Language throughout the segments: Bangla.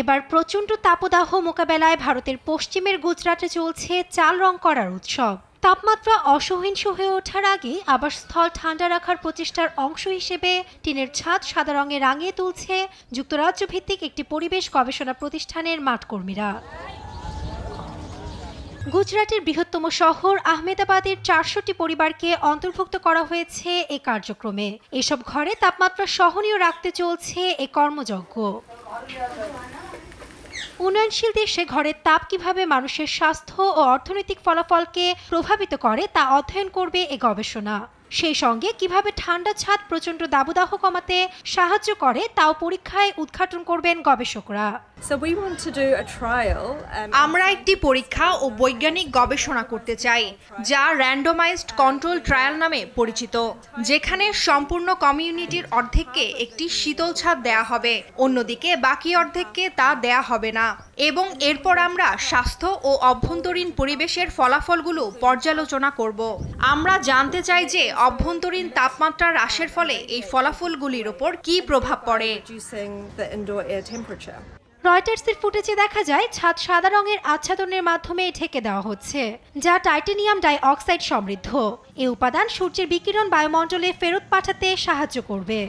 এবার প্রচণ্ড তাপদাহ মোকাবেলায় ভারতের পশ্চিমের গুজরাটে চলছে চাল রং করার উৎসব। তাপমাত্রা অসহনীয় হয়ে ওঠার আগে আবাসস্থল ঠান্ডা রাখার প্রচেষ্টার অংশ হিসেবে টিনের ছাদ সাদা রঙে রাঙিয়ে তুলছে যুক্তরাজ্য ভিত্তিক একটি পরিবেশ গবেষণা প্রতিষ্ঠানের মাঠকর্মীরা। গুজরাটের বৃহত্তম শহর আহমেদাবাদের 400টি পরিবারকে অন্তর্ভুক্ত করা হয়েছে এ কার্যক্রমে। এসব ঘরে তাপমাত্রা সহনীয় রাখতে চলছে এ কর্মযজ্ঞ। উন্নয়নশীল দেশে ঘরের তাপ কিভাবে মানুষের স্বাস্থ্য ও অর্থনৈতিক ফলাফলকে প্রভাবিত করে তা অধ্যয়ন করবে এ গবেষণা। সেই সঙ্গে কিভাবে ঠান্ডা ছাদ প্রচণ্ড দাবদাহ কমাতে সাহায্য করে তাও পরীক্ষায় উদ্ঘাটন করবেন গবেষকরা। আমরা একটি পরীক্ষা ও বৈজ্ঞানিক গবেষণা করতে চাই যা র্যান্ডমাইজড কন্ট্রোল ট্রায়াল নামে পরিচিত, যেখানে সম্পূর্ণ কমিউনিটির অর্ধেককে একটি শীতল ছাদ দেয়া হবে, অন্যদিকে বাকি অর্ধেককে তা দেয়া হবে না। এবং এরপর আমরা স্বাস্থ্য ও অভ্যন্তরীণ পরিবেশের ফলাফলগুলো পর্যালোচনা করব। আমরা জানতে চাই যে অভ্যন্তরীণ তাপমাত্রা হ্রাসের ফলে এই ফলাফলগুলির উপর কী প্রভাব পড়ে। রয়টার্সের ফুটেজে দেখা যায় ছাদ সাদা রঙের আচ্ছাদনের মাধ্যমে ঢেকে দেওয়া হচ্ছে, যা টাইটানিয়াম ডাই অক্সাইড সমৃদ্ধ। এই উপাদান সূর্যের বিকিরণ বায়ুমণ্ডলে ফেরত পাঠাতে সাহায্য করবে।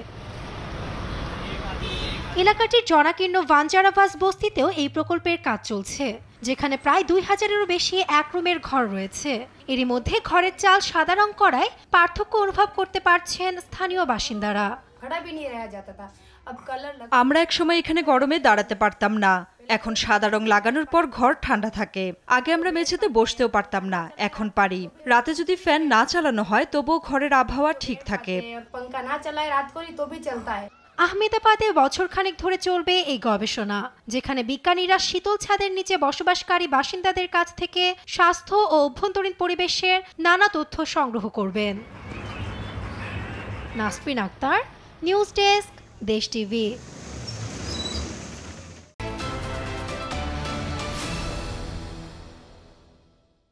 এলাকাটির জনাকীর্ণ ভাঞ্জারাভাস বস্তিতেও এই প্রকল্পের কাজ চলছে, যেখানে প্রায় 2000-এরও বেশি এক রুমের ঘর রয়েছে। এরই মধ্যে ঘরের চাল সাদা রং করায় পার্থক্য অনুভব করতে পারছেন স্থানীয় বাসিন্দারা। আমরা একসময় এখানে গরমে দাঁড়াতে পারতাম না, এখন সাদা রং লাগানোর পর ঘর ঠান্ডা থাকে। আগে আমরা মেঝেতে বসতেও পারতাম না, এখন পারি। রাতে যদি ফ্যান না চালানো হয় তবুও ঘরের আবহাওয়া ঠিক থাকে। আহমেদাবাদে বছরখানেক ধরে চলবে এই গবেষণা, যেখানে বিজ্ঞানীরা শীতল ছাদের নিচে বসবাসকারী বাসিন্দাদের কাছ থেকে স্বাস্থ্য ও অভ্যন্তরীণ পরিবেশের নানা তথ্য সংগ্রহ করবেন। নাসরিন আক্তার, নিউজ ডেস্ক, দেশ টিভি।